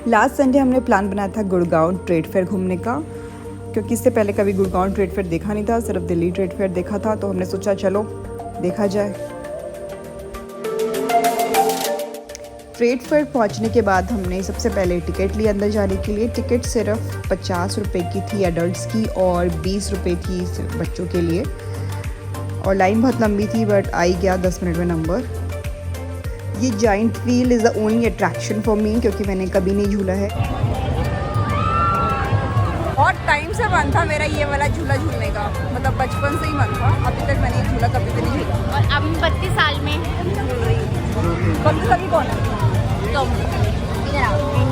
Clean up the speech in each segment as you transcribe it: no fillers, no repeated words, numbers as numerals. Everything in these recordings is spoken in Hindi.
लास्ट संडे हमने प्लान बनाया था गुड़गांव ट्रेड फेयर घूमने का, क्योंकि इससे पहले कभी गुड़गांव ट्रेड फेयर देखा नहीं था, सिर्फ दिल्ली ट्रेड फेयर देखा था। तो हमने सोचा चलो देखा जाए। ट्रेड फेयर पहुंचने के बाद हमने सबसे पहले टिकट ली अंदर जाने के लिए। टिकट सिर्फ 50 रुपये की थी एडल्ट्स की और 20 रुपये थी बच्चों के लिए। और लाइन बहुत लंबी थी बट आई गया 10 मिनट में नंबर। ये giant wheel is the only attraction for me, क्योंकि मैंने कभी नहीं झूला है। बहुत टाइम से मन था मेरा ये वाला झूला झूलने का, मतलब बचपन से ही मन था। अभी तक मैंने झूला कभी भी नहीं झूला। और अब 32 साल में झूल रही हूँ। कब से कौन है तुम?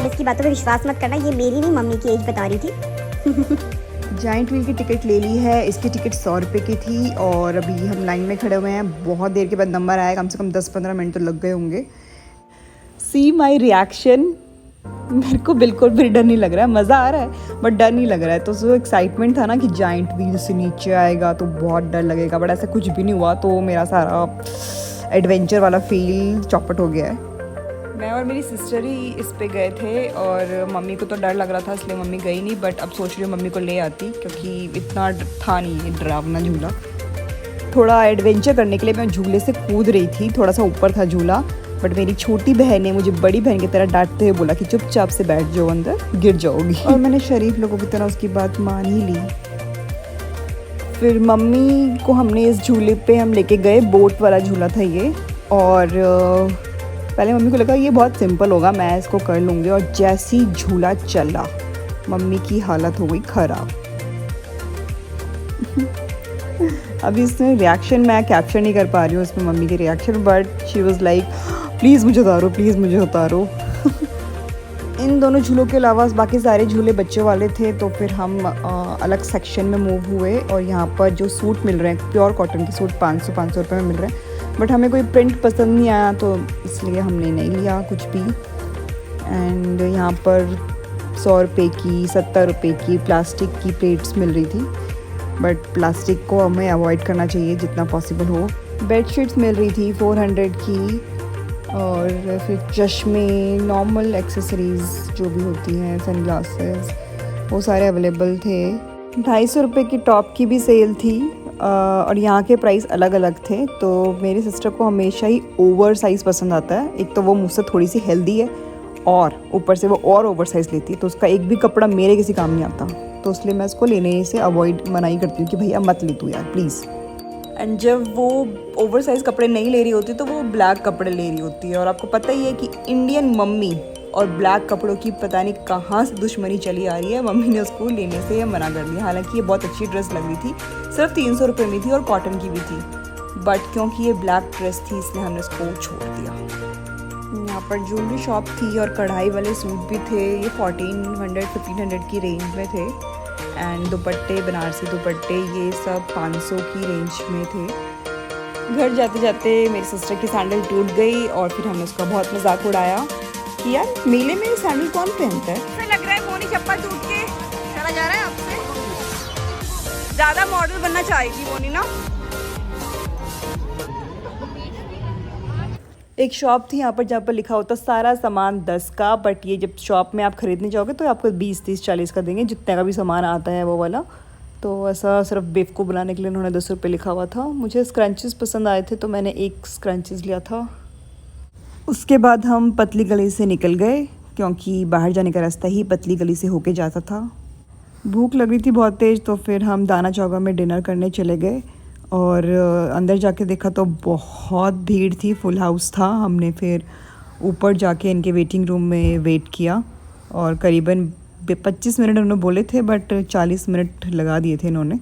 इसकी बातों पे विश्वास मत करना, ये मेरी नहीं मम्मी की एज बता रही थी। जाइंट व्हील की टिकट ले ली है। इसकी टिकट 100 रुपये की थी और अभी हम लाइन में खड़े हुए हैं। बहुत देर के बाद नंबर आया, कम से कम 10-15 मिनट तो लग गए होंगे। सी माई रिएक्शन, मेरे को बिल्कुल भी डर नहीं लग रहा है, मज़ा आ रहा है बट डर नहीं लग रहा है। तो जो एक्साइटमेंट था ना कि जाइंट व्हील से नीचे आएगा तो बहुत डर लगेगा, बट ऐसा कुछ भी नहीं हुआ। तो मेरा सारा एडवेंचर वाला फील चौपट हो गया है। मैं और मेरी सिस्टर ही इस पे गए थे और मम्मी को तो डर लग रहा था, इसलिए मम्मी गई नहीं। बट अब सोच रही हूँ मम्मी को ले आती, क्योंकि इतना था नहीं ये डरावना झूला। थोड़ा एडवेंचर करने के लिए मैं झूले से कूद रही थी, थोड़ा सा ऊपर था झूला। बट मेरी छोटी बहन ने मुझे बड़ी बहन की तरह डांटते हुए बोला कि चुपचाप से बैठ जाओ, अंदर गिर जाओगी। और मैंने शरीफ लोगों की तरह उसकी बात मान ही ली। फिर मम्मी को हमने इस झूले पे हम लेके गए, बोट वाला झूला था ये। और पहले मम्मी को लगा ये बहुत सिंपल होगा, मैं इसको कर लूँगी। और जैसी झूला चला मम्मी की हालत हो गई ख़राब। अभी इसमें रिएक्शन मैं कैप्चर नहीं कर पा रही हूँ इसमें मम्मी के reaction, but she was like please मुझे उतारो, प्लीज़ मुझे उतारो। इन दोनों झूलों के अलावा बाकी सारे झूले बच्चों वाले थे। तो फिर हम अलग सेक्शन में मूव हुए और यहाँ पर जो सूट मिल रहे हैं, प्योर कॉटन के सूट 500 रुपये में मिल रहे हैं। बट हमें कोई प्रिंट पसंद नहीं आया तो इसलिए हमने नहीं लिया कुछ भी। एंड यहाँ पर 100 रुपये की, 70 रुपये की प्लास्टिक की प्लेट्स मिल रही थी, बट प्लास्टिक को हमें अवॉइड करना चाहिए जितना पॉसिबल हो। बेडशीट्स मिल रही थी 400 की। और फिर चश्मे, नॉर्मल एक्सेसरीज़ जो भी होती हैं, सनग्लासेस, वो सारे अवेलेबल थे। 250 रुपये की टॉप की भी सेल थी। और यहाँ के प्राइस अलग अलग थे। तो मेरी सिस्टर को हमेशा ही ओवर साइज़ पसंद आता है। एक तो वो मुझसे थोड़ी सी हेल्दी है और ऊपर से वो और ओवर साइज़ लेती है, तो उसका एक भी कपड़ा मेरे किसी काम नहीं आता। तो इसलिए मैं उसको लेने से अवॉइड मनाही करती हूँ कि भैया मत ले तू यार प्लीज़। एंड जब वो ओवर साइज़ कपड़े नहीं ले रही होती तो वो ब्लैक कपड़े ले रही होती है। और आपको पता ही है कि इंडियन मम्मी और ब्लैक कपड़ों की पता नहीं कहाँ से दुश्मनी चली आ रही है। मम्मी ने उसको लेने से मना कर दिया। हालांकि ये बहुत अच्छी ड्रेस लग रही थी, सिर्फ 300 रुपये में थी और कॉटन की भी थी। बट क्योंकि ये ब्लैक ड्रेस थी इसलिए हमने उसको छोड़ दिया। यहाँ पर ज्वेलरी शॉप थी और कढ़ाई वाले सूट भी थे। ये 1400-1500 की रेंज में थे। एंड दुपट्टे, बनारसी दुपट्टे, ये सब 500 की रेंज में थे। घर जाते जाते मेरी सिस्टर की सैंडल टूट गई और फिर हमने उसका बहुत मजाक उड़ाया कि यार मेले में सैंडल कौन पहनता है। ऐसा लग रहा है मोनी चप्पल टूट के चला जा रहा है आपसे। ज़्यादा मॉडल बनना चाहेगी मोनी ना। एक शॉप थी यहाँ पर जहाँ पर लिखा होता सारा सामान 10 का, बट ये जब शॉप में आप खरीदने जाओगे तो आपको 20, 30, 40 का देंगे, जितने का भी सामान आता है वो वाला। तो ऐसा सिर्फ बेवकूफ़ बनाने के लिए उन्होंने 10 रुपये लिखा हुआ था। मुझे स्क्रंचेस पसंद आए थे तो मैंने एक स्क्रंचेस लिया था। उसके बाद हम पतली गली से निकल गए, क्योंकि बाहर जाने का रास्ता ही पतली गली से होके जाता था। भूख लग रही थी बहुत तेज़, तो फिर हम दाना चौगा में डिनर करने चले गए। और अंदर जाके देखा तो बहुत भीड़ थी, फुल हाउस था। हमने फिर ऊपर जाके इनके वेटिंग रूम में वेट किया और करीबन 25 मिनट उन्होंने बोले थे, बट 40 मिनट लगा दिए थे इन्होंने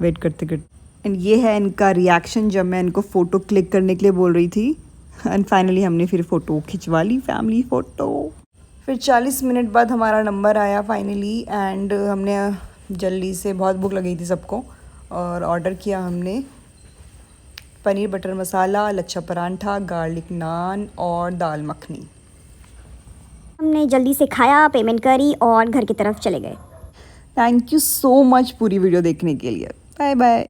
वेट करते करते। एंड ये है इनका रिएक्शन जब मैं इनको फ़ोटो क्लिक करने के लिए बोल रही थी। एंड फाइनली हमने फिर फ़ोटो खिंचवा ली, फैमिली फ़ोटो। फिर 40 मिनट बाद हमारा नंबर आया फाइनली। एंड हमने जल्दी से, बहुत भूख लगी थी सबको, और ऑर्डर किया हमने पनीर बटर मसाला, लच्छा परांठा, गार्लिक नान और दाल मखनी। हमने जल्दी से खाया, पेमेंट करी और घर की तरफ चले गए। थैंक यू सो मच पूरी वीडियो देखने के लिए। Bye bye.